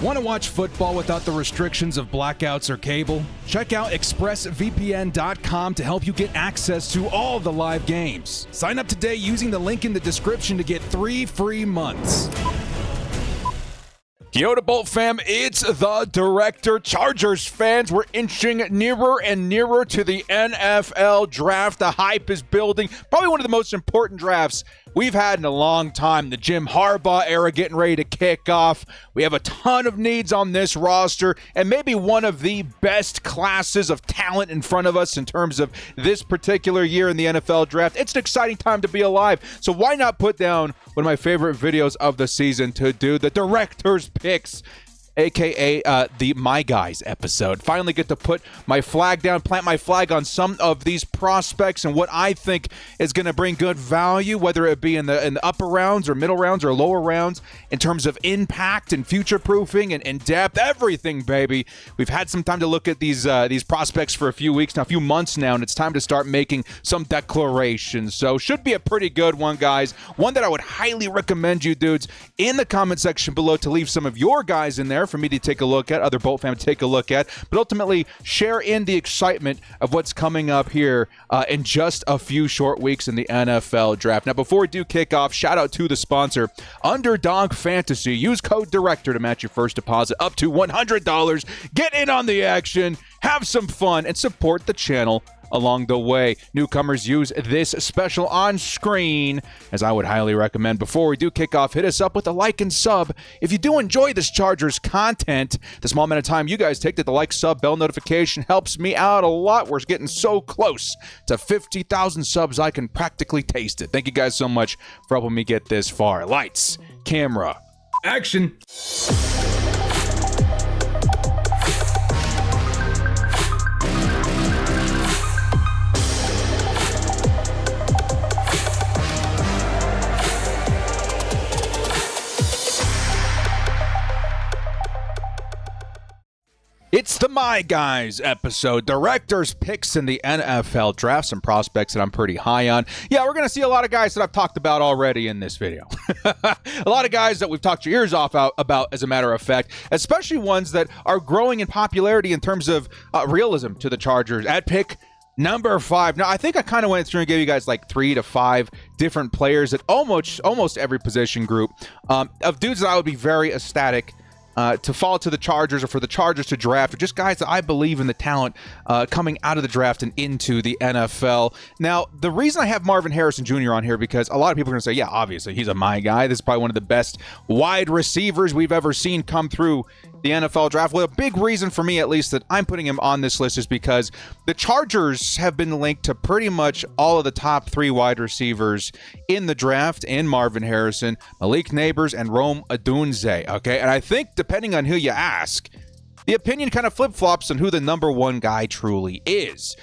Want to watch football without the restrictions of blackouts or cable? Check out expressvpn.com to help you get access to all the live games. Sign up today using the link in the description to get 3 free months. Yo, Bolt fam, it's the director. Chargers fans, we're inching nearer and nearer to the NFL draft. The hype is building. Probably one of the most important drafts we've had in a long time. The Jim Harbaugh era getting ready to kick off. We have a ton of needs on this roster and maybe one of the best classes of talent in front of us in terms of this particular year in the NFL draft. It's an exciting time to be alive. So why not put down one of my favorite videos of the season to do the director's picks, aka the My Guys episode. Finally get to put my flag down, plant my flag on some of these prospects and what I think is going to bring good value, whether it be in the upper rounds or middle rounds or lower rounds, in terms of impact and future proofing and depth, everything, baby. We've had some time to look at these prospects for a few weeks now, a few months now, and it's time to start making some declarations. So should be a pretty good one, guys. One that I would highly recommend you dudes in the comment section below to leave some of your guys in there for me to take a look at, other Bolt fans to take a look at, but ultimately share in the excitement of what's coming up here in just a few short weeks in the NFL draft. Now, before we do kick off, shout out to the sponsor, Underdog Fantasy. Use code DIRECTOR to match your first deposit up to $100. Get in on the action, have some fun, and support the channel along the way. Newcomers use this special on screen, as I would highly recommend. Before we do kick off, hit us up with a like and sub. If you do enjoy this Chargers content, the small amount of time you guys take to the like, sub, bell notification helps me out a lot. We're getting so close to 50,000 subs, I can practically taste it. Thank you guys so much for helping me get this far. Lights, camera, action. It's the My Guys episode, director's picks in the NFL draft, some prospects that I'm pretty high on. Yeah, we're going to see a lot of guys that I've talked about already in this video. A lot of guys that we've talked your ears off about, as a matter of fact, especially ones that are growing in popularity in terms of realism to the Chargers. At pick number 5. Now, I think I kind of went through and gave you guys like 3 to 5 different players at almost every position group of dudes that I would be very ecstatic to fall to the Chargers, or for the Chargers to draft, or just guys that I believe in the talent coming out of the draft and into the NFL. Now, the reason I have Marvin Harrison Jr. on here, because a lot of people are going to say, yeah, obviously, he's a My Guy. This is probably one of the best wide receivers we've ever seen come through the NFL draft. Well, a big reason for me, at least, that I'm putting him on this list is because the Chargers have been linked to pretty much all of the top 3 wide receivers in the draft, in Marvin Harrison, Malik Neighbors, and Rome Odunze, okay? And I think, depending on who you ask, the opinion kind of flip-flops on who the number 1 guy truly is.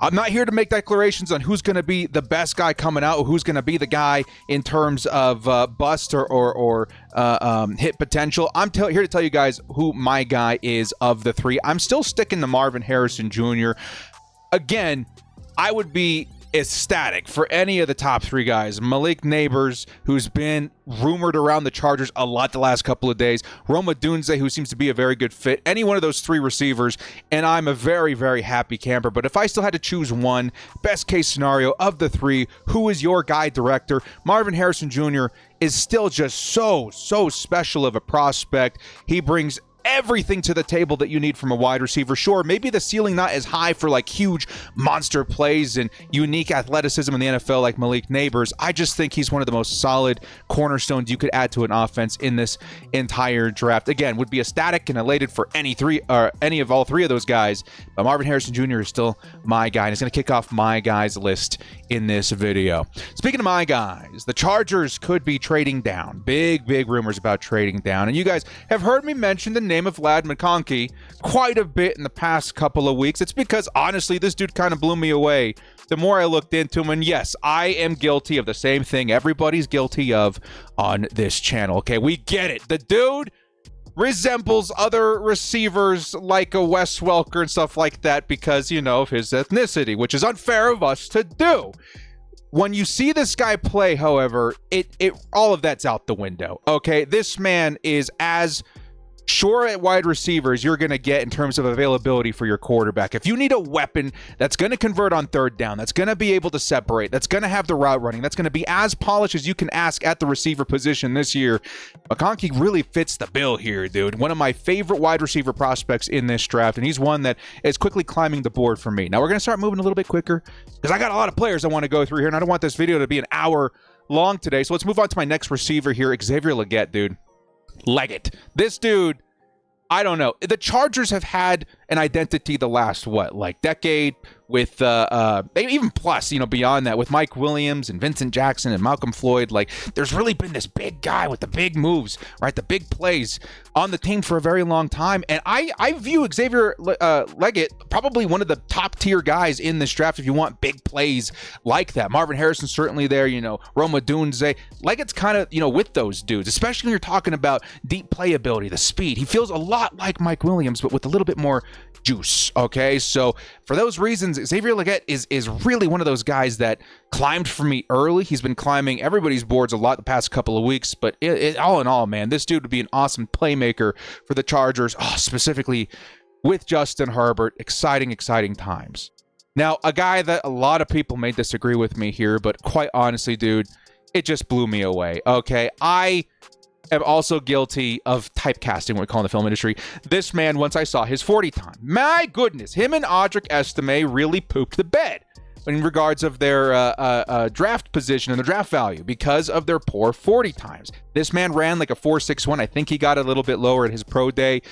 I'm not here to make declarations on who's going to be the best guy coming out, or who's going to be the guy in terms of bust or hit potential. I'm here to tell you guys who my guy is of the 3. I'm still sticking to Marvin Harrison Jr. Again, I would be ecstatic for any of the top 3 guys. Malik Neighbors, who's been rumored around the Chargers a lot the last couple of days. Rome Odunze, who seems to be a very good fit. Any one of those 3 receivers, and I'm a very, very happy camper. But if I still had to choose one, best case scenario of the 3, who is your guy director? Marvin Harrison Jr. is still just so special of a prospect. He brings everything to the table that you need from a wide receiver. Sure, maybe the ceiling not as high for like huge monster plays and unique athleticism in the NFL like Malik Neighbors. I just think he's one of the most solid cornerstones you could add to an offense in this entire draft. Again, would be ecstatic and elated for any of all 3 of those guys, but Marvin Harrison Jr. is still my guy, and it's going to kick off my guys list in this video. Speaking of my guys, the Chargers could be trading down. Big rumors about trading down, and you guys have heard me mention the name of Vlad McConkey quite a bit in the past couple of weeks. It's because, honestly, this dude kind of blew me away the more I looked into him. And yes, I am guilty of the same thing everybody's guilty of on this channel. Okay, we get it. The dude resembles other receivers like a Wes Welker and stuff like that because, you know, of his ethnicity, which is unfair of us to do. When you see this guy play, however, all of that's out the window. Okay, this man is as sure at wide receivers you're going to get in terms of availability for your quarterback. If you need a weapon that's going to convert on third down, that's going to be able to separate, that's going to have the route running, that's going to be as polished as you can ask at the receiver position this year, McConkey really fits the bill here, dude. One of my favorite wide receiver prospects in this draft, and he's one that is quickly climbing the board for me. Now we're going to start moving a little bit quicker because I got a lot of players I want to go through here, and I don't want this video to be an hour long today. So let's move on to my next receiver here, Xavier Legette, dude. Leggett. This dude, I don't know. The Chargers have had an identity the last, decade with, even plus, beyond that, with Mike Williams and Vincent Jackson and Malcolm Floyd. There's really been this big guy with the big moves, right? The big plays on the team for a very long time. And I view Xavier Leggett probably one of the top tier guys in this draft if you want big plays like that. Marvin Harrison's certainly there, Roma Dunze. Leggett's kind of, with those dudes, especially when you're talking about deep playability, the speed. He feels a lot like Mike Williams, but with a little bit more juice. Okay, so for those reasons, Xavier Legette is really one of those guys that climbed for me early. He's been climbing everybody's boards a lot the past couple of weeks, but all in all, man, this dude would be an awesome playmaker for the Chargers, specifically with Justin Herbert. Exciting times. Now, a guy that a lot of people may disagree with me here, but quite honestly, dude, it just blew me away. Okay, I am also guilty of typecasting, what we call in the film industry. This man, once I saw his 40 time, my goodness, him and Audric Estime really pooped the bed in regards of their draft position and their draft value because of their poor 40 times. This man ran like a 4.61. I think he got a little bit lower at his pro day.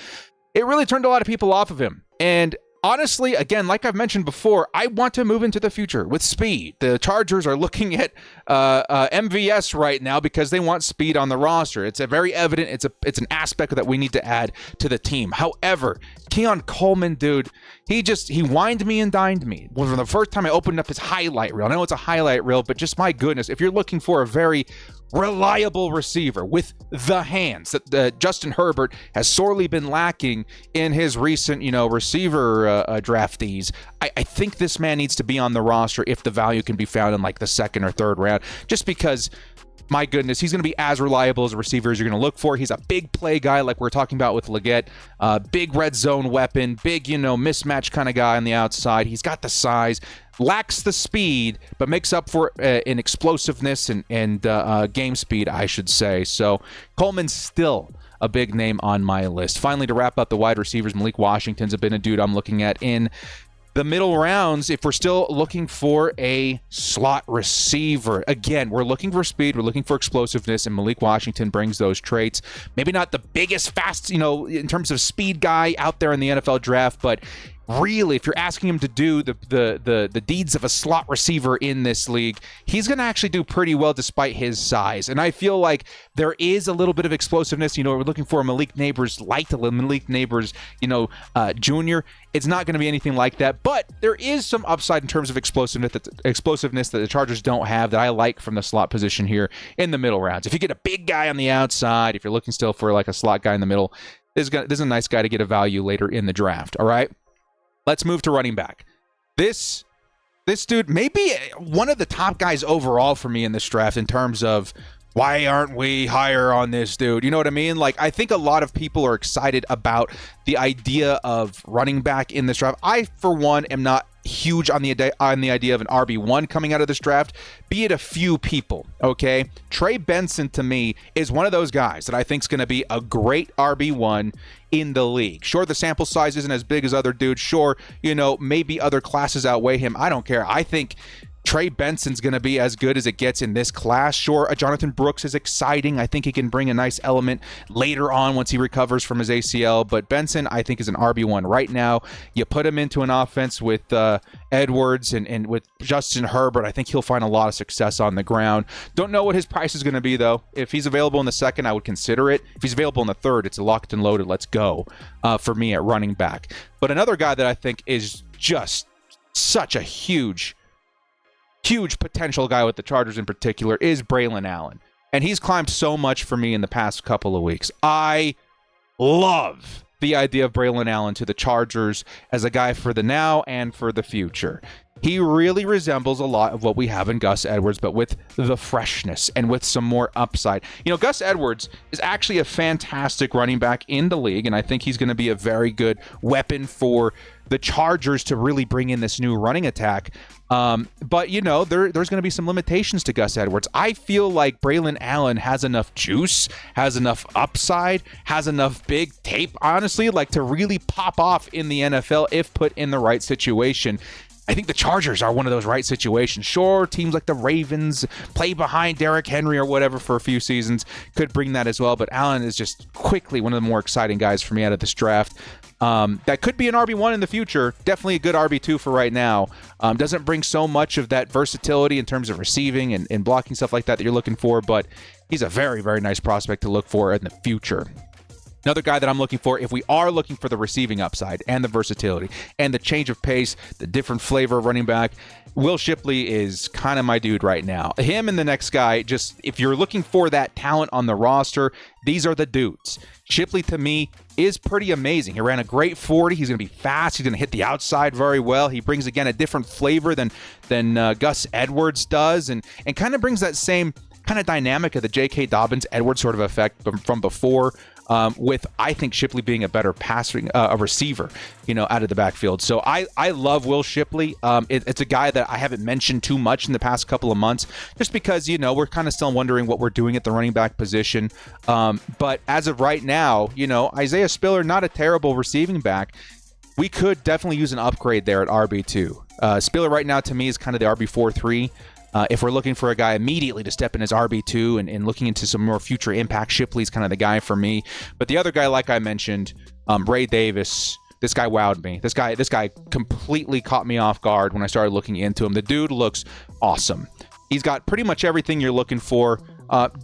It really turned a lot of people off of him. And honestly, again, like I've mentioned before, I want to move into the future with speed. The Chargers are looking at MVS right now because they want speed on the roster. It's a very evident. It's an aspect that we need to add to the team. However, Keon Coleman, dude, he wined me and dined me. Well, from the first time I opened up his highlight reel, I know it's a highlight reel, but just my goodness, if you're looking for a very reliable receiver with the hands that Justin Herbert has sorely been lacking in his recent, receiver draftees, I think this man needs to be on the roster if the value can be found in like the second or third round, just because, my goodness, he's going to be as reliable as a receiver as you're going to look for. He's a big play guy like we're talking about with Legette. Big red zone weapon, big, mismatch kind of guy on the outside. He's got the size, lacks the speed, but makes up for in explosiveness and game speed, I should say. So Coleman's still a big name on my list. Finally, to wrap up the wide receivers, Malik Washington's been a dude I'm looking at in the middle rounds if we're still looking for a slot receiver. Again, we're looking for speed, we're looking for explosiveness, and Malik Washington brings those traits. Maybe not the biggest, fast, in terms of speed guy out there in the NFL draft, but really, if you're asking him to do the deeds of a slot receiver in this league, he's going to actually do pretty well despite his size. And I feel like there is a little bit of explosiveness. We're looking for a Malik Neighbors light, a Malik Neighbors, junior. It's not going to be anything like that, but there is some upside in terms of explosiveness that the Chargers don't have that I like from the slot position here in the middle rounds. If you get a big guy on the outside, if you're looking still for like a slot guy in the middle, this is a nice guy to get a value later in the draft. All right. Let's move to running back. This dude may be one of the top guys overall for me in this draft in terms of why aren't we higher on this dude? You know what I mean? I think a lot of people are excited about the idea of running back in this draft. I, for one, am not huge on the idea of an RB1 coming out of this draft, be it a few people, okay? Trey Benson, to me, is one of those guys that I think is going to be a great RB1 in the league. Sure, the sample size isn't as big as other dudes. Sure, maybe other classes outweigh him. I don't care. I think Trey Benson's going to be as good as it gets in this class. Sure, Jonathan Brooks is exciting. I think he can bring a nice element later on once he recovers from his ACL. But Benson, I think, is an RB1 right now. You put him into an offense with Edwards and with Justin Herbert, I think he'll find a lot of success on the ground. Don't know what his price is going to be, though. If he's available in the second, I would consider it. If he's available in the third, it's a locked and loaded. Let's go for me at running back. But another guy that I think is just such a huge potential guy with the Chargers in particular is Braylon Allen. And he's climbed so much for me in the past couple of weeks. I love the idea of Braylon Allen to the Chargers as a guy for the now and for the future. He really resembles a lot of what we have in Gus Edwards, but with the freshness and with some more upside. You know, Gus Edwards is actually a fantastic running back in the league, and I think he's going to be a very good weapon for the Chargers to really bring in this new running attack. But, you know, there's going to be some limitations to Gus Edwards. I feel like Braylon Allen has enough juice, has enough upside, has enough big tape, honestly, like to really pop off in the NFL if put in the right situation. I think the Chargers are one of those right situations. Sure, teams like the Ravens play behind Derrick Henry or whatever for a few seasons could bring that as well. But Allen is just quickly one of the more exciting guys for me out of this draft. That could be an RB1 in the future. Definitely a good RB2 for right now. Doesn't bring so much of that versatility in terms of receiving and blocking, stuff like that you're looking for. But he's a very, very nice prospect to look for in the future. Another guy that I'm looking for, if we are looking for the receiving upside and the versatility and the change of pace, the different flavor of running back, Will Shipley is kind of my dude right now. Him and the next guy, just if you're looking for that talent on the roster, these are the dudes. Shipley, to me, is pretty amazing. He ran a great 40. He's going to be fast. He's going to hit the outside very well. He brings, again, a different flavor than Gus Edwards does, and kind of brings that same kind of dynamic of the J.K. Dobbins-Edwards sort of effect from before. With, I think, Shipley being a better a receiver, you know, out of the backfield. So I love Will Shipley. It's a guy that I haven't mentioned too much in the past couple of months, just because, you know, we're kind of still wondering what we're doing at the running back position. But as of right now, you know, Isaiah Spiller, not a terrible receiving back. We could definitely use an upgrade there at RB2. Spiller right now, to me, is kind of the RB4-3. If we're looking for a guy immediately to step in as RB2 and looking into some more future impact, Shipley's kind of the guy for me. But the other guy, like I mentioned, Ray Davis, this guy wowed me. This guy completely caught me off guard when I started looking into him. The dude looks awesome. He's got pretty much everything you're looking for.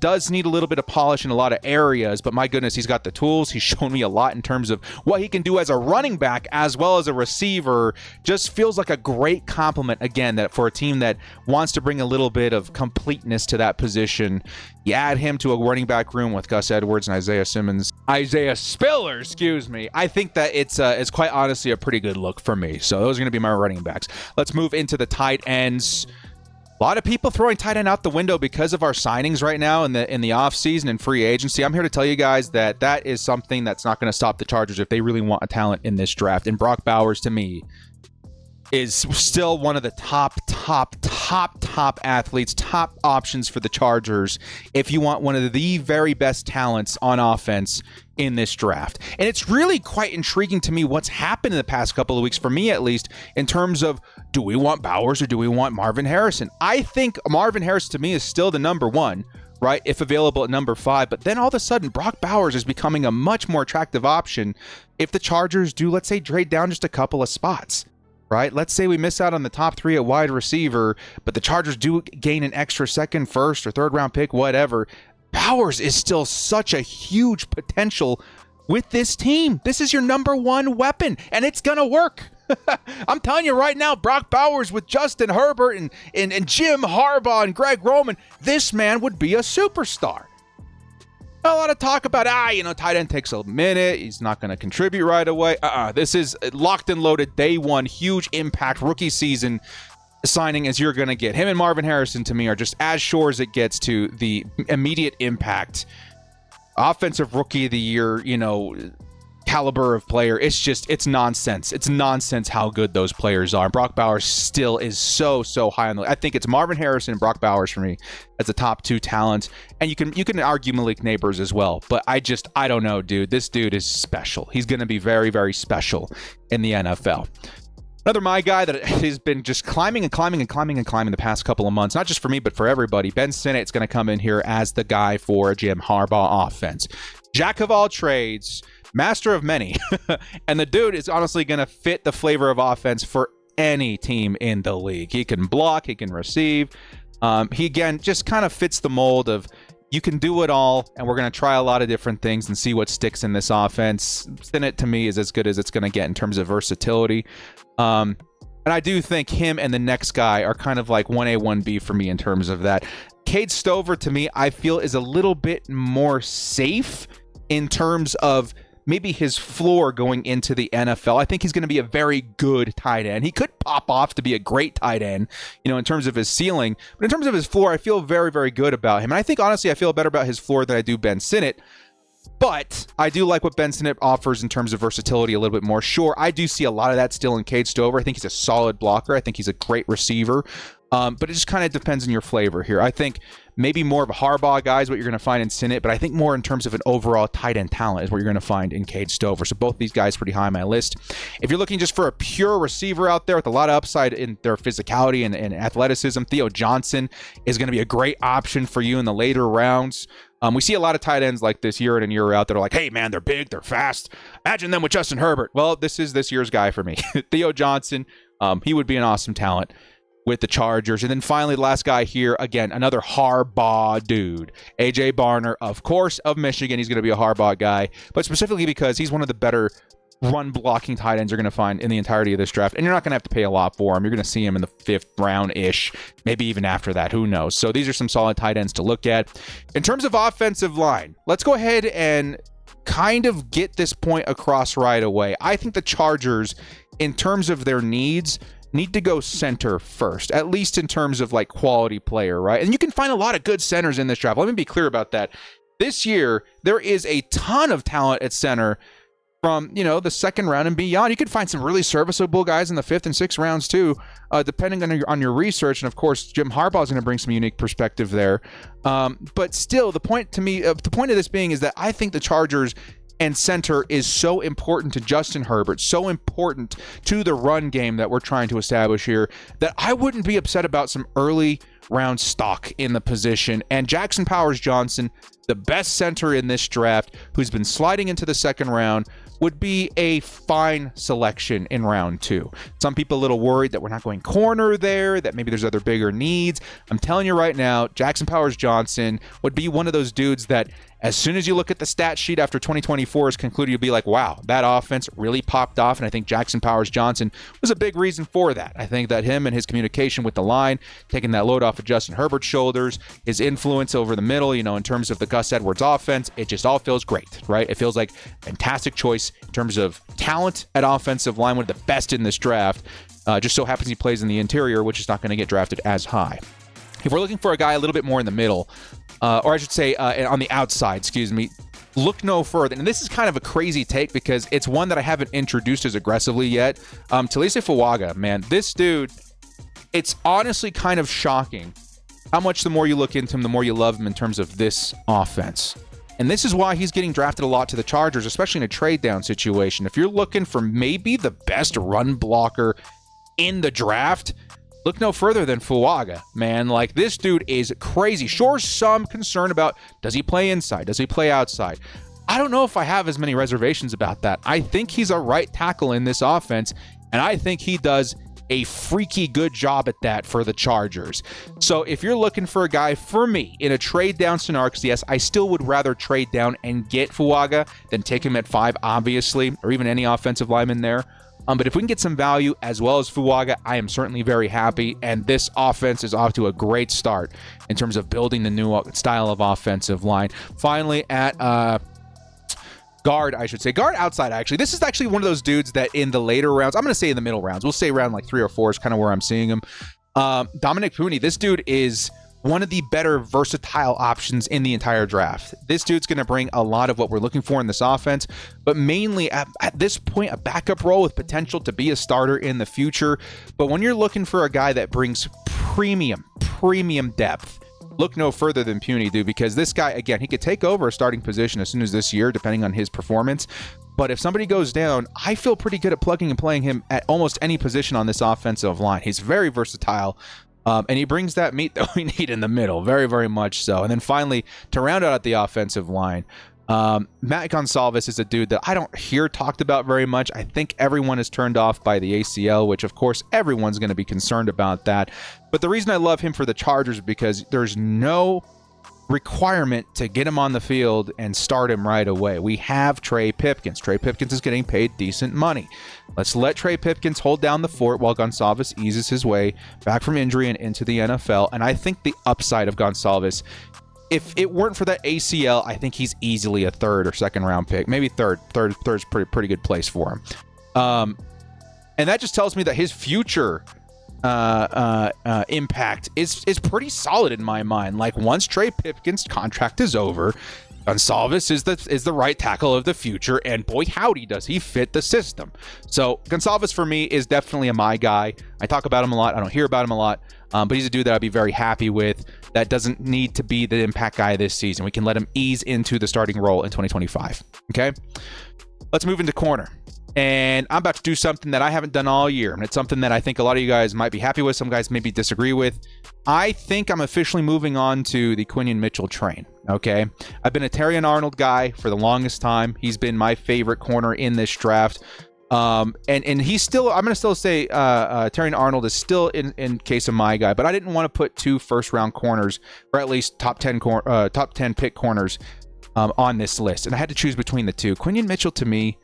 Does need a little bit of polish in a lot of areas, but my goodness, he's got the tools. He's shown me a lot in terms of what he can do as a running back as well as a receiver. Just feels like a great compliment, again, that for a team that wants to bring a little bit of completeness to that position. You add him to a running back room with Gus Edwards and Isaiah Spiller, excuse me. I think that it's quite honestly a pretty good look for me. So those are going to be my running backs. Let's move into the tight ends. A lot of people throwing tight end out the window because of our signings right now in the offseason and free agency. I'm here to tell you guys that is something that's not going to stop the Chargers if they really want a talent in this draft. And Brock Bowers, to me, is still one of the top athletes, top options for the Chargers if you want one of the very best talents on offense in this draft. And it's really quite intriguing to me what's happened in the past couple of weeks, for me at least, in terms of, do we want Bowers or do we want Marvin Harrison? I think Marvin Harrison, to me, is still the number one, right, if available at number 5. But then all of a sudden, Brock Bowers is becoming a much more attractive option if the Chargers do, let's say, trade down just a couple of spots. Right? Let's say we miss out on the top 3 at wide receiver, but the Chargers do gain an extra second, first, or third round pick, whatever. Bowers is still such a huge potential with this team. This is your number 1 weapon, and it's going to work. I'm telling you right now, Brock Bowers with Justin Herbert and Jim Harbaugh and Greg Roman, this man would be a superstar. A lot of talk about, tight end takes a minute. He's not going to contribute right away. This is locked and loaded, day 1, huge impact, rookie season signing as you're going to get. Him and Marvin Harrison, to me, are just as sure as it gets to the immediate impact. Offensive rookie of the year, caliber of player. It's nonsense. It's nonsense how good those players are. Brock Bowers still is so high on the. I think it's Marvin Harrison and Brock Bowers for me as the top 2 talents. And you can argue Malik Neighbors as well. But I don't know, dude. This dude is special. He's going to be very, very special in the NFL. Another my guy that has been just climbing the past couple of months, not just for me, but for everybody. Ben Sinnott's going to come in here as the guy for Jim Harbaugh offense. Jack of all trades, master of many. And the dude is honestly going to fit the flavor of offense for any team in the league. He can block, he can receive. He, again, just kind of fits the mold of, you can do it all, and we're going to try a lot of different things and see what sticks in this offense. Sinnott, to me, is as good as it's going to get in terms of versatility. And I do think him and the next guy are kind of like 1A, 1B for me in terms of that. Cade Stover, to me, I feel is a little bit more safe in terms of maybe his floor going into the NFL. I think he's going to be a very good tight end. He could pop off to be a great tight end, in terms of his ceiling. But in terms of his floor, I feel very, very good about him. And I think, honestly, I feel better about his floor than I do Ben Sinnott. But I do like what Ben Sinnott offers in terms of versatility a little bit more. Sure, I do see a lot of that still in Cade Stover. I think he's a solid blocker. I think he's a great receiver. But it just kind of depends on your flavor here. I think maybe more of a Harbaugh guy is what you're going to find in Sinnott, but I think more in terms of an overall tight end talent is what you're going to find in Cade Stover. So both these guys pretty high on my list. If you're looking just for a pure receiver out there with a lot of upside in their physicality and athleticism, Theo Johnson is going to be a great option for you in the later rounds. We see a lot of tight ends like this year in and year out that are like, hey, man, they're big, they're fast. Imagine them with Justin Herbert. Well, this is this year's guy for me. Theo Johnson, he would be an awesome talent with the Chargers. And then finally, the last guy here, again, another Harbaugh dude. A.J. Barner, of course, of Michigan. He's going to be a Harbaugh guy, but specifically because he's one of the better run-blocking tight ends you're going to find in the entirety of this draft. And you're not going to have to pay a lot for him. You're going to see him in the 5th round-ish, maybe even after that. Who knows? So these are some solid tight ends to look at. In terms of offensive line, let's go ahead and kind of get this point across right away. I think the Chargers, in terms of their needs, need to go center first, at least in terms of like quality player, right? And you can find a lot of good centers in this draft. Let me be clear about that. This year, there is a ton of talent at center from, the 2nd round and beyond. You can find some really serviceable guys in the 5th and 6th rounds too, depending on your research. And of course, Jim Harbaugh is going to bring some unique perspective there. But still, the point of this being is that I think the Chargers and center is so important to Justin Herbert, so important to the run game that we're trying to establish here, that I wouldn't be upset about some early round stock in the position. And Jackson Powers-Johnson, the best center in this draft, who's been sliding into the 2nd round, would be a fine selection in round 2. Some people a little worried that we're not going corner there, that maybe there's other bigger needs. I'm telling you right now, Jackson Powers-Johnson would be one of those dudes that as soon as you look at the stat sheet after 2024 is concluded, you'll be like, wow, that offense really popped off. And I think Jackson Powers-Johnson was a big reason for that. I think that him and his communication with the line, taking that load off of Justin Herbert's shoulders, his influence over the middle, in terms of the Gus Edwards offense, it just all feels great, right? It feels like a fantastic choice in terms of talent at offensive line, one of the best in this draft. Just so happens he plays in the interior, which is not going to get drafted as high. If we're looking for a guy a little bit more in the middle, or I should say on the outside, look no further. And this is kind of a crazy take because it's one that I haven't introduced as aggressively yet. Talise Fuaga, man, this dude, it's honestly kind of shocking how much the more you look into him, the more you love him in terms of this offense. And this is why he's getting drafted a lot to the Chargers, especially in a trade down situation. If you're looking for maybe the best run blocker in the draft, look no further than Fuaga, man. Like, this dude is crazy. Sure, some concern about, does he play inside? Does he play outside? I don't know if I have as many reservations about that. I think he's a right tackle in this offense, and I think he does a freaky good job at that for the Chargers. So if you're looking for a guy, for me, in a trade down scenario, because yes, I still would rather trade down and get Fuaga than take him at 5, obviously, or even any offensive lineman there. But if we can get some value as well as Fuaga, I am certainly very happy. And this offense is off to a great start in terms of building the new style of offensive line. Finally, at guard, I should say. Guard outside, actually. This is actually one of those dudes that in the later rounds, I'm going to say in the middle rounds, we'll say around like 3 or 4 is kind of where I'm seeing him. Dominic Puni, this dude is one of the better versatile options in the entire draft. This dude's going to bring a lot of what we're looking for in this offense, but mainly at this point, a backup role with potential to be a starter in the future. But when you're looking for a guy that brings premium depth, look no further than Puni, dude, because this guy, again, he could take over a starting position as soon as this year, depending on his performance. But if somebody goes down, I feel pretty good at plugging and playing him at almost any position on this offensive line. He's very versatile. And he brings that meat that we need in the middle, very, very much so. And then finally, to round out the offensive line, Matt Gonsalves is a dude that I don't hear talked about very much. I think everyone is turned off by the ACL, which of course everyone's going to be concerned about that. But the reason I love him for the Chargers is because there's no requirement to get him on the field and start him right away. We have Trey Pipkins. Trey Pipkins is getting paid decent money. Let's let Trey Pipkins hold down the fort while Gonsalves eases his way back from injury and into the NFL. And I think the upside of Gonsalves if it weren't for that ACL, I think he's easily a third or second round pick. Maybe third. Third's pretty good place for him. And that just tells me that his future impact is pretty solid in my mind. Like, once Trey Pipkin's contract is over, Gonçalves is the right tackle of the future, and boy howdy does he fit the system. So Gonçalves for me is definitely my guy. I talk about him a lot. I don't hear about him a lot, but he's a dude that I'd be very happy with. That doesn't need to be the impact guy this season. We can let him ease into the starting role in 2025. Okay, let's move into corner. And I'm about to do something that I haven't done all year, and it's something that I think a lot of you guys might be happy with. Some guys maybe disagree with. I think I'm officially moving on to the Quinion Mitchell train. Okay, I've been a Terrion Arnold guy for the longest time. He's been my favorite corner in this draft. And he's still, I'm going to still say Terrion Arnold is still in case of my guy, but I didn't want to put 2 first-round corners, or at least top 10 pick corners on this list. And I had to choose between the two. Quinion Mitchell, to me,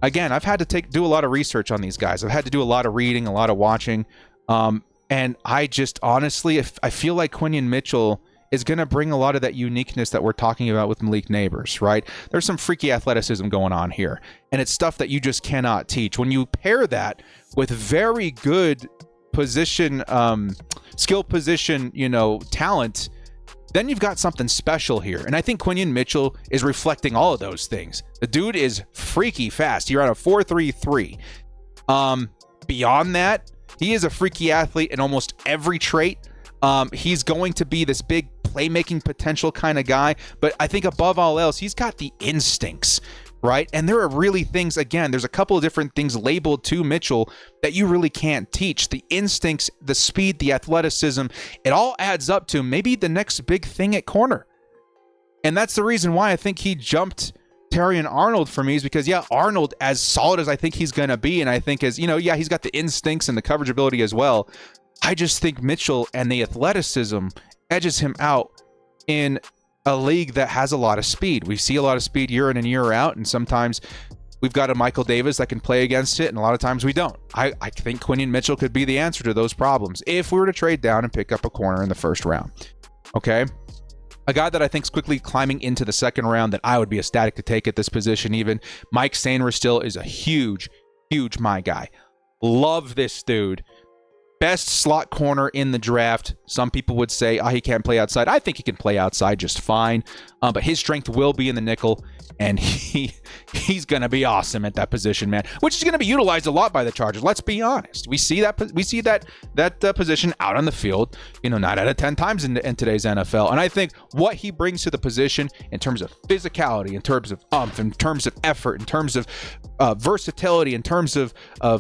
again, I've had to do a lot of research on these guys. I've had to do a lot of reading, a lot of watching. And I just honestly, I feel like Quinion Mitchell is going to bring a lot of that uniqueness that we're talking about with Malik Neighbors, right? There's some freaky athleticism going on here, and it's stuff that you just cannot teach. When you pair that with very good position, skill position, talent, then you've got something special here. And I think Quinion Mitchell is reflecting all of those things. The dude is freaky fast. He ran a 4.33. Beyond that, he is a freaky athlete in almost every trait. He's going to be this big playmaking potential kind of guy, but I think above all else, he's got the instincts, right? And there are really things, again, there's a couple of different things labeled to Mitchell that you really can't teach. The instincts, the speed, the athleticism, it all adds up to maybe the next big thing at corner. And that's the reason why I think he jumped Terrion Arnold for me, is because, yeah, Arnold, as solid as I think he's going to be, and I think he's got the instincts and the coverage ability as well. I just think Mitchell and the athleticism edges him out in a league that has a lot of speed. We see a lot of speed year in and year out, and sometimes we've got a Michael Davis that can play against it, and a lot of times we don't. I think Quinion Mitchell could be the answer to those problems if we were to trade down and pick up a corner in the first round. Okay? A guy that I think is quickly climbing into the second round that I would be ecstatic to take at this position even, Mike Sainristil is a huge my guy. Love this dude. Best slot corner in the draft. Some people would say, he can't play outside. I think he can play outside just fine. But his strength will be in the nickel, and he's going to be awesome at that position, man. Which is going to be utilized a lot by the Chargers. Let's be honest. We see that position out on the field, 9 out of 10 times in today's NFL. And I think what he brings to the position in terms of physicality, in terms of in terms of effort, in terms of versatility, in terms of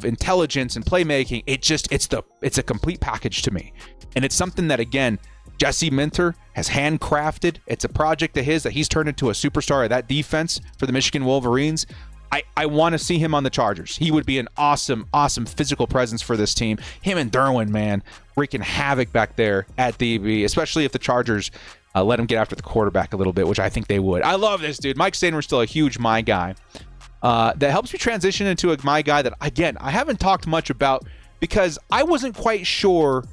intelligence and playmaking, it's a complete package to me. And it's something that, again, Jesse Minter has handcrafted. It's a project of his that he's turned into a superstar of that defense for the Michigan Wolverines. I want to see him on the Chargers. He would be an awesome physical presence for this team. Him and Derwin, man, wreaking havoc back there at DB, especially if the Chargers let him get after the quarterback a little bit, which I think they would. I love this dude. Mike Sainer is still a huge my guy. That helps me transition into a my guy that, again, I haven't talked much about because I wasn't quite sure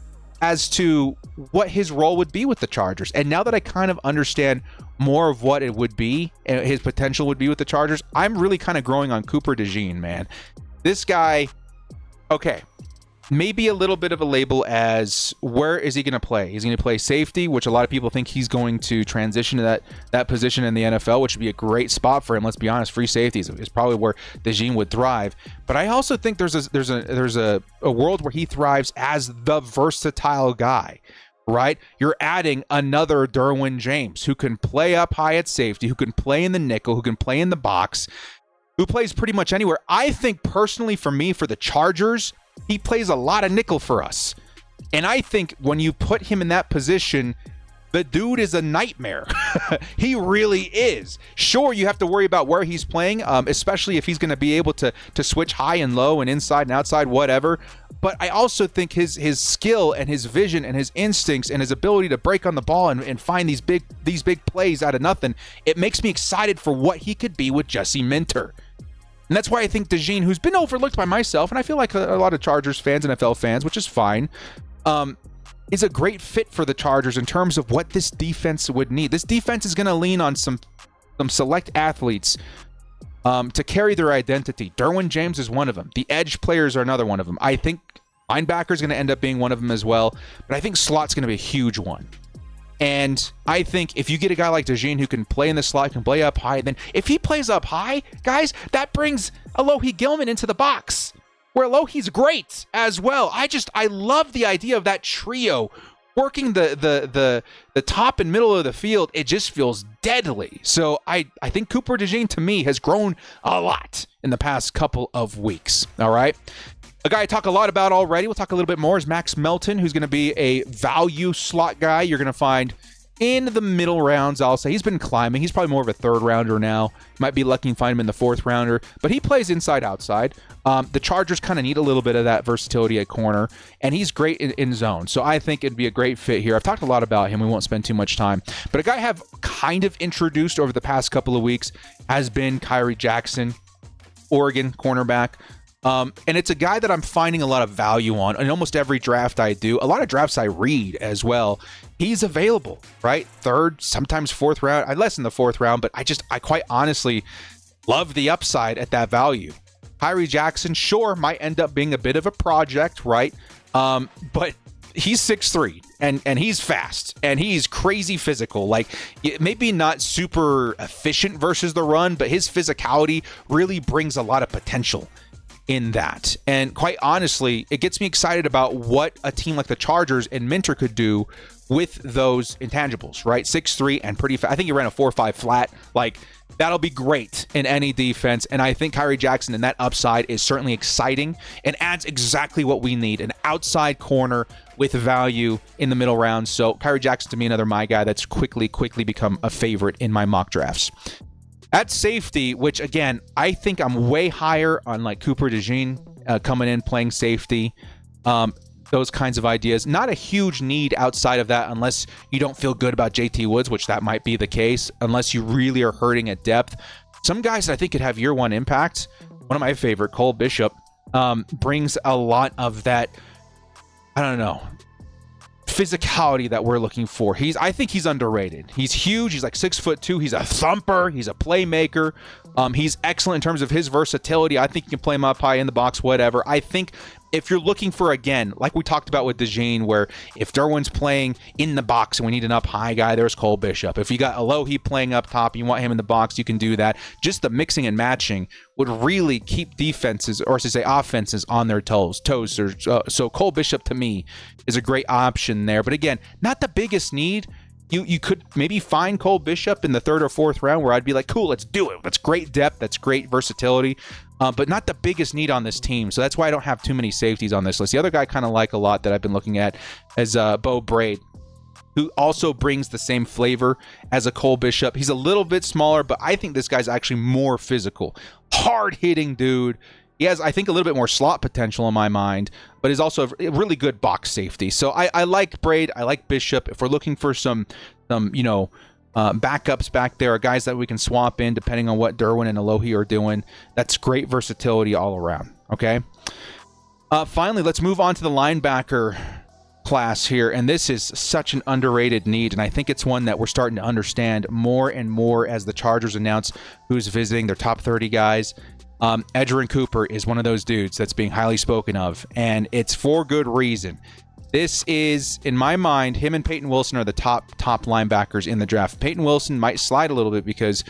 as to what his role would be with the Chargers. And now that I kind of understand more of what it would be and his potential would be with the Chargers, I'm really kind of growing on Cooper DeJean, man. This guy, okay, maybe a little bit of a label as where is he going to play? He's going to play safety, which a lot of people think he's going to transition to that position in the NFL, which would be a great spot for him. Let's be honest, free safeties is probably where DeJean would thrive. But I also think there's a world where he thrives as the versatile guy, right? You're adding another Derwin James who can play up high at safety, who can play in the nickel, who can play in the box, who plays pretty much anywhere. I think personally for me, for the Chargers, he plays a lot of nickel for us. And I think when you put him in that position, the dude is a nightmare. He really is. Sure, you have to worry about where he's playing, especially if he's going to be able to switch high and low and inside and outside, whatever. But I also think his skill and his vision and his instincts and his ability to break on the ball and find these big plays out of nothing, it makes me excited for what he could be with Jesse Minter. And that's why I think DeJean, who's been overlooked by myself, and I feel like a lot of Chargers fans, NFL fans, which is fine, is a great fit for the Chargers in terms of what this defense would need. This defense is going to lean on some select athletes to carry their identity. Derwin James is one of them. The edge players are another one of them. I think linebacker is going to end up being one of them as well, but I think slot's going to be a huge one. And I think if you get a guy like DeJean who can play in the slot, can play up high, then if he plays up high, guys, that brings Alohi Gilman into the box, where Alohi's great as well. I love the idea of that trio working the top and middle of the field. It just feels deadly. So I think Cooper DeJean, to me, has grown a lot in the past couple of weeks. All right. A guy I talk a lot about already, we'll talk a little bit more, is Max Melton, who's going to be a value slot guy you're going to find in the middle rounds, I'll say. He's been climbing. He's probably more of a third rounder now. Might be lucky to find him in the fourth rounder, but he plays inside outside. The Chargers kind of need a little bit of that versatility at corner, and he's great in zone. So I think it'd be a great fit here. I've talked a lot about him. We won't spend too much time. But a guy I have kind of introduced over the past couple of weeks has been Kyrie Jackson, Oregon cornerback. And it's a guy that I'm finding a lot of value on in almost every draft I do. A lot of drafts I read as well. He's available, right? Third, sometimes fourth round. Less in the fourth round, but I quite honestly love the upside at that value. Kyrie Jackson, sure, might end up being a bit of a project, right? But he's 6'3", and he's fast, and he's crazy physical. Like, maybe not super efficient versus the run, but his physicality really brings a lot of potential in that. And quite honestly, it gets me excited about what a team like the Chargers and Minter could do with those intangibles, right? 6'3" and pretty fast. I think he ran a 4.5 flat. Like, that'll be great in any defense. And I think Kyrie Jackson and that upside is certainly exciting and adds exactly what we need, an outside corner with value in the middle round. So Kyrie Jackson, to me, another my guy that's quickly become a favorite in my mock drafts. At safety, which again, I think I'm way higher on like Cooper DeJean coming in, playing safety, those kinds of ideas. Not a huge need outside of that unless you don't feel good about JT Woods, which that might be the case, unless you really are hurting at depth. Some guys that I think could have year one impact. One of my favorite, Cole Bishop, brings a lot of that, I don't know, physicality that we're looking for. I think he's underrated. He's huge. He's like 6'2". He's a thumper. He's a playmaker. He's excellent in terms of his versatility. I think you can play him up high in the box, whatever. I think if you're looking for, again, like we talked about with DeJean, where if Derwin's playing in the box and we need an up high guy, there's Cole Bishop. If you got Alohi playing up top, you want him in the box, you can do that. Just the mixing and matching would really keep defenses, or I should say offenses, on their toes. So Cole Bishop, to me, is a great option there. But again, not the biggest need. You could maybe find Cole Bishop in the third or fourth round where I'd be like, cool, let's do it. That's great depth. That's great versatility. But not the biggest need on this team. So that's why I don't have too many safeties on this list. The other guy I kind of like a lot that I've been looking at is Bo Braid, who also brings the same flavor as a Cole Bishop. He's a little bit smaller, but I think this guy's actually more physical. Hard-hitting dude. He has, I think, a little bit more slot potential in my mind, but is also a really good box safety. So I like Braid. I like Bishop. If we're looking for some backups back there, guys that we can swap in depending on what Derwin and Alohi are doing, that's great versatility all around. Okay. Finally, let's move on to the linebacker class here, and this is such an underrated need, and I think it's one that we're starting to understand more and more as the Chargers announce who's visiting their top 30 guys. Edgerrin Cooper is one of those dudes that's being highly spoken of, and it's for good reason. This is, in my mind, him and Peyton Wilson are the top linebackers in the draft. Peyton Wilson might slide a little bit because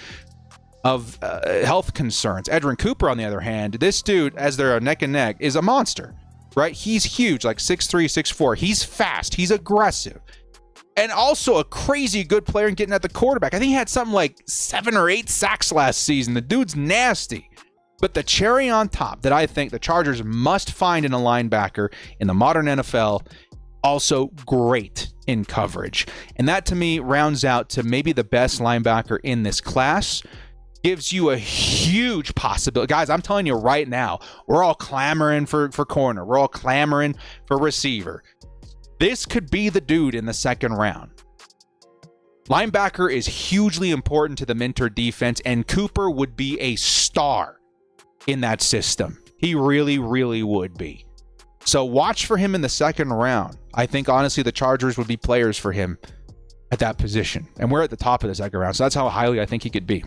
of health concerns. Edgerrin Cooper, on the other hand, this dude, as they're neck and neck, is a monster, right? He's huge, like 6'3", 6'4". He's fast. He's aggressive. And also a crazy good player in getting at the quarterback. I think he had something like 7 or 8 sacks last season. The dude's nasty. But the cherry on top that I think the Chargers must find in a linebacker in the modern NFL, also great in coverage. And that, to me, rounds out to maybe the best linebacker in this class. Gives you a huge possibility. Guys, I'm telling you right now, we're all clamoring for corner. We're all clamoring for receiver. This could be the dude in the second round. Linebacker is hugely important to the Minter defense, and Cooper would be a star in that system. He really, really would be. So watch for him in the second round. I think, honestly, the Chargers would be players for him at that position. And we're at the top of the second round, so that's how highly I think he could be,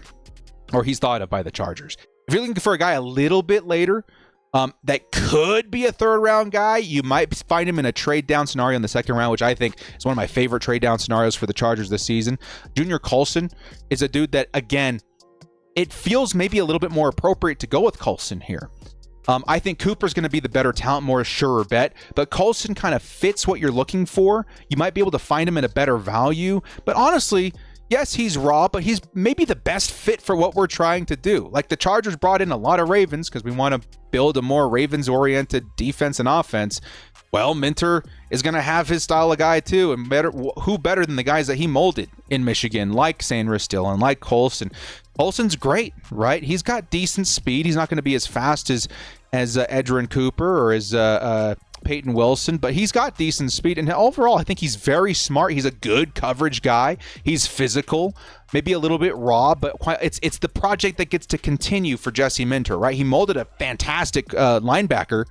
or he's thought of by the Chargers. If you're looking for a guy a little bit later that could be a third-round guy, you might find him in a trade-down scenario in the second round, which I think is one of my favorite trade-down scenarios for the Chargers this season. Junior Colson is a dude that, again, it feels maybe a little bit more appropriate to go with Colson here. I think Cooper's going to be the better talent, more surer bet, but Colson kind of fits what you're looking for. You might be able to find him at a better value, but honestly, yes, he's raw, but he's maybe the best fit for what we're trying to do. Like, the Chargers brought in a lot of Ravens because we want to build a more Ravens-oriented defense and offense. Well, Minter is going to have his style of guy too, and who better than the guys that he molded in Michigan, like Sandra Still and like Colson. Colson's great, right? He's got decent speed. He's not going to be as fast as Edgerrin Cooper or as Peyton Wilson, but he's got decent speed, and overall I think he's very smart. He's a good coverage guy. He's physical, maybe a little bit raw, but it's the project that gets to continue for Jesse Minter, right? He molded a fantastic linebacker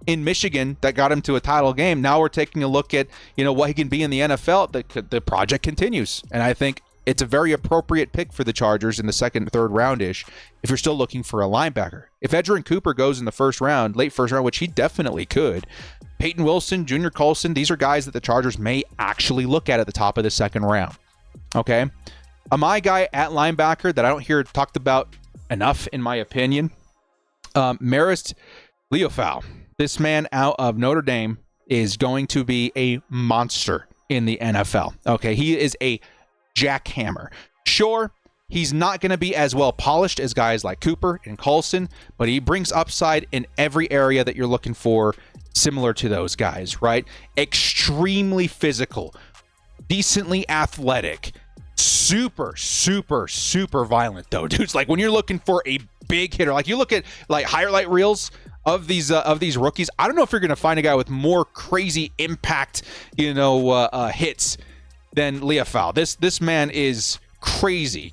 in Michigan that got him to a title game. Now we're taking a look at what he can be in the NFL. The project continues, and I think it's a very appropriate pick for the Chargers in the second, third round-ish if you're still looking for a linebacker. If Edgerrin Cooper goes in the first round, late first round, which he definitely could, Peyton Wilson, Junior Colson, these are guys that the Chargers may actually look at the top of the second round. Okay? My guy at linebacker that I don't hear talked about enough, in my opinion, Marist Liufau. This man out of Notre Dame is going to be a monster in the NFL. Okay? He is a jackhammer. Sure, he's not going to be as well polished as guys like Cooper and Colson, but he brings upside in every area that you're looking for, similar to those guys, right? Extremely physical, decently athletic, super violent though, dudes. Like, when you're looking for a big hitter, like you look at like highlight reels of these rookies, I don't know if you're going to find a guy with more crazy impact, hits than Liufau. This man is crazy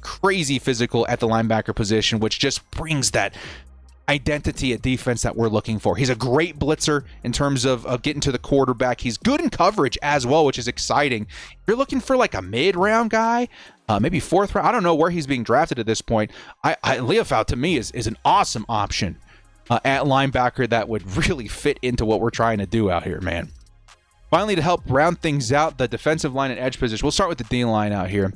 physical at the linebacker position, which just brings that identity at defense that we're looking for. He's a great blitzer in terms of getting to the quarterback. He's good in coverage as well, which is exciting. If you're looking for like a mid-round guy, maybe fourth round, I don't know where he's being drafted at this point. Liufau to me is an awesome option at linebacker that would really fit into what we're trying to do out here, man. Finally, to help round things out, the defensive line and edge position. We'll start with the D-line out here.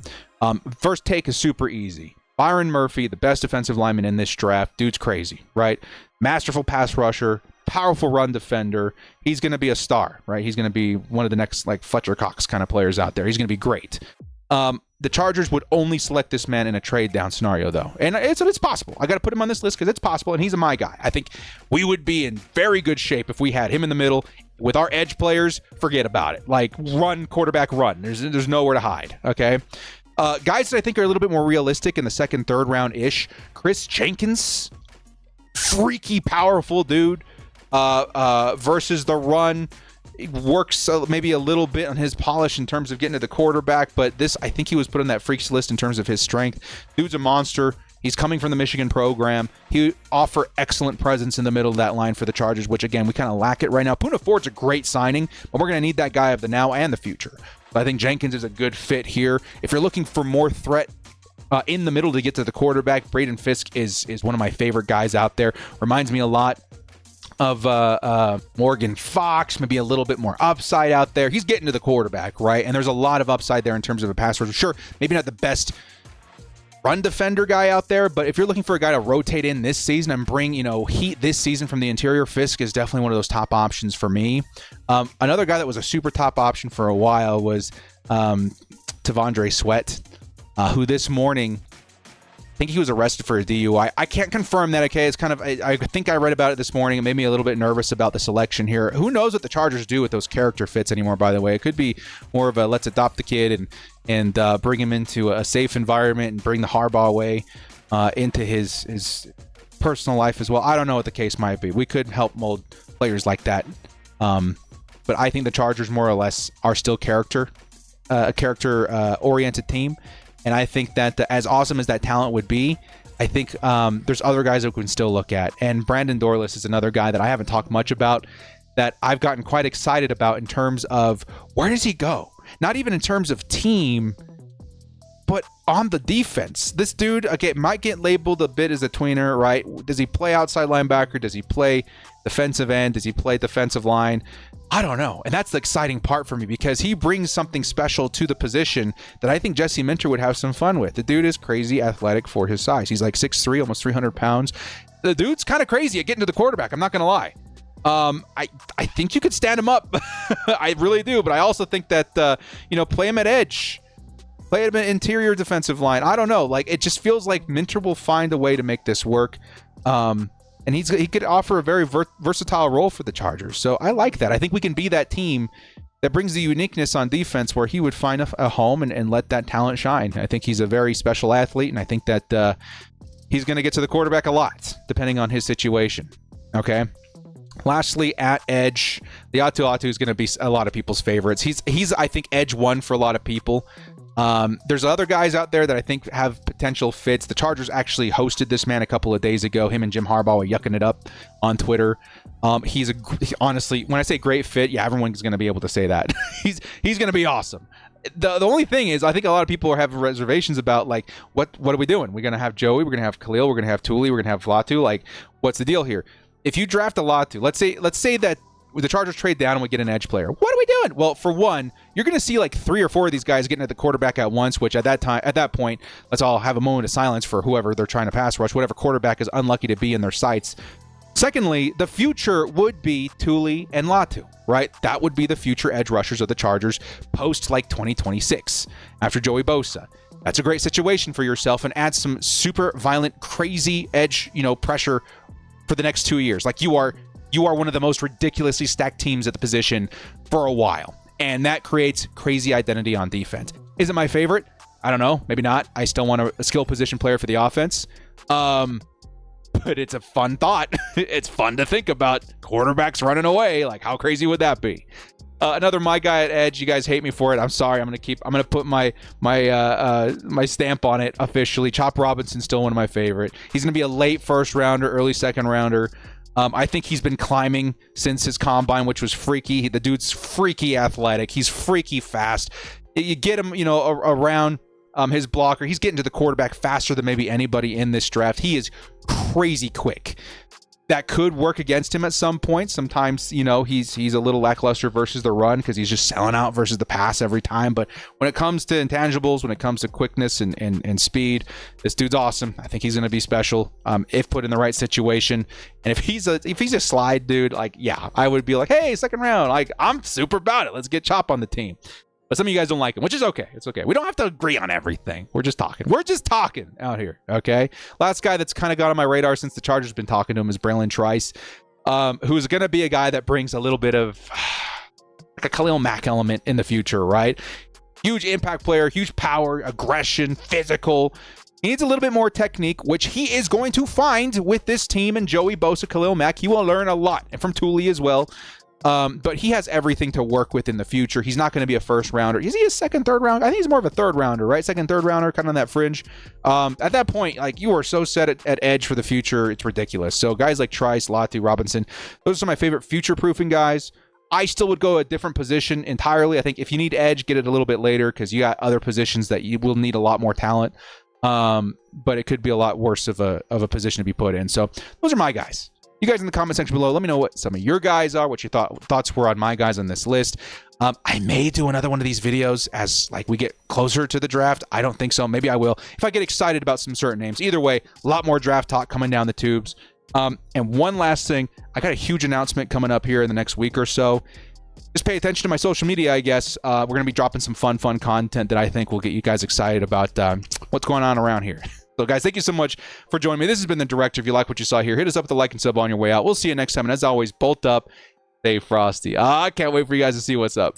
First take is super easy. Byron Murphy, the best defensive lineman in this draft. Dude's crazy, right? Masterful pass rusher, powerful run defender. He's going to be a star, right? He's going to be one of the next, like, Fletcher Cox kind of players out there. He's going to be great. The Chargers would only select this man in a trade-down scenario, though. And it's possible. I got to put him on this list because it's possible, and he's my guy. I think we would be in very good shape if we had him in the middle. With our edge players, forget about it. Like, run, quarterback, run. There's nowhere to hide, okay? Guys that I think are a little bit more realistic in the second, third round-ish. Chris Jenkins, freaky powerful dude versus the run. It works maybe a little bit on his polish in terms of getting to the quarterback, but this, I think he was put on that freaks list in terms of his strength. Dude's a monster. He's coming from the Michigan program. He offer excellent presence in the middle of that line for the Chargers, which, again, we kind of lack it right now. Poona Ford's a great signing, but we're going to need that guy of the now and the future. But I think Jenkins is a good fit here. If you're looking for more threat in the middle to get to the quarterback, Braden Fisk is one of my favorite guys out there. Reminds me a lot of Morgan Fox, maybe a little bit more upside out there. He's getting to the quarterback, right? And there's a lot of upside there in terms of a pass rusher. Sure, maybe not the best run defender guy out there, but if you're looking for a guy to rotate in this season and bring, heat this season from the interior, Fisk is definitely one of those top options for me. Another guy that was a super top option for a while was Tavondre Sweat, who this morning, I think he was arrested for a DUI. I can't confirm that, okay? It's kind of, I think I read about it this morning. It made me a little bit nervous about the selection here. Who knows what the Chargers do with those character fits anymore, by the way. It could be more of a let's adopt the kid and bring him into a safe environment and bring the Harbaugh way into his personal life as well. I don't know what the case might be. We could help mold players like that. But I think the Chargers more or less are still a character-oriented team. And I think that as awesome as that talent would be, I think there's other guys that we can still look at. And Brandon Dorlus is another guy that I haven't talked much about that I've gotten quite excited about in terms of where does he go? Not even in terms of team, but on the defense. This dude, again, might get labeled a bit as a tweener, right? Does he play outside linebacker? Does he play defensive end? Does he play defensive line? I don't know. And that's the exciting part for me because he brings something special to the position that I think Jesse Minter would have some fun with. The dude is crazy athletic for his size. He's like 6'3", almost 300 pounds. The dude's kind of crazy at getting to the quarterback. I'm not going to lie. I think you could stand him up. I really do. But I also think that, play him at edge. Play him at interior defensive line. I don't know. Like, it just feels like Minter will find a way to make this work. And he could offer a very versatile role for the Chargers. So I like that. I think we can be that team that brings the uniqueness on defense where he would find a home and let that talent shine. I think he's a very special athlete, and I think that he's going to get to the quarterback a lot, depending on his situation. Okay? Lastly, at edge, the Atu is going to be a lot of people's favorites. He's I think, edge one for a lot of people. There's other guys out there that I think have potential fits. The Chargers actually hosted this man a couple of days ago. Him and Jim Harbaugh were yucking it up on Twitter. Honestly, when I say great fit, yeah, everyone's going to be able to say that. he's going to be awesome. The only thing is, I think a lot of people are having reservations about, like, what are we doing? We're going to have Joey, we're going to have Khalil, we're going to have Tuli, we're going to have Latu. Like, what's the deal here? If you draft a Latu, let's say that the Chargers trade down and we get an edge player. What are we doing? Well, for one, you're going to see like 3 or 4 of these guys getting at the quarterback at once, which at that point, let's all have a moment of silence for whoever they're trying to pass rush, whatever quarterback is unlucky to be in their sights. Secondly, the future would be Tuli and Latu, right? That would be the future edge rushers of the Chargers post like 2026 after Joey Bosa. That's a great situation for yourself and add some super violent, crazy edge, pressure for the next 2 years. Like you are one of the most ridiculously stacked teams at the position for a while. And that creates crazy identity on defense. Is it my favorite? I don't know. Maybe not. I still want a skill position player for the offense. But it's a fun thought. It's fun to think about quarterbacks running away. Like, how crazy would that be? Another my guy at edge. You guys hate me for it. I'm sorry. I'm gonna put my stamp on it officially. Chop Robinson's still one of my favorite. He's gonna be a late first rounder, early second rounder. I think he's been climbing since his combine, which was freaky. The dude's freaky athletic. He's freaky fast. You get him, around his blocker. He's getting to the quarterback faster than maybe anybody in this draft. He is crazy quick. That could work against him at some point. Sometimes, he's a little lackluster versus the run because he's just selling out versus the pass every time. But when it comes to intangibles, when it comes to quickness and speed, this dude's awesome. I think he's going to be special if put in the right situation. And if he's a slide dude, like, yeah, I would be like, hey, second round. Like, I'm super about it. Let's get Chop on the team. But some of you guys don't like him, which is okay. It's okay. We don't have to agree on everything. We're just talking. We're just talking out here, okay? Last guy that's kind of got on my radar since the Chargers been talking to him is Braylon Trice, who's going to be a guy that brings a little bit of like a Khalil Mack element in the future, right? Huge impact player, huge power, aggression, physical. He needs a little bit more technique, which he is going to find with this team and Joey Bosa, Khalil Mack. He will learn a lot, and from Tuli as well. But he has everything to work with in the future. He's not going to be a first rounder. Is he a second, third round? I think he's more of a third rounder, right? Second, third rounder, kind of on that fringe. At that point, like, you are so set at edge for the future, it's ridiculous. So guys like Trice, Latu, Robinson, those are some of my favorite future-proofing guys. I still would go a different position entirely. I think if you need edge, get it a little bit later because you got other positions that you will need a lot more talent. But it could be a lot worse of a position to be put in. So those are my guys. You guys in the comment section below, let me know what some of your guys are, what your thoughts were on my guys on this list. I may do another one of these videos as like we get closer to the draft. I don't think so. Maybe I will if I get excited about some certain names. Either way, a lot more draft talk coming down the tubes. And one last thing, I got a huge announcement coming up here in the next week or so. Just pay attention to my social media, I guess. We're going to be dropping some fun content that I think will get you guys excited about what's going on around here. So, guys, thank you so much for joining me. This has been The Director. If you like what you saw here, hit us up with a like and sub on your way out. We'll see you next time. And as always, bolt up, stay frosty. I can't wait for you guys to see what's up.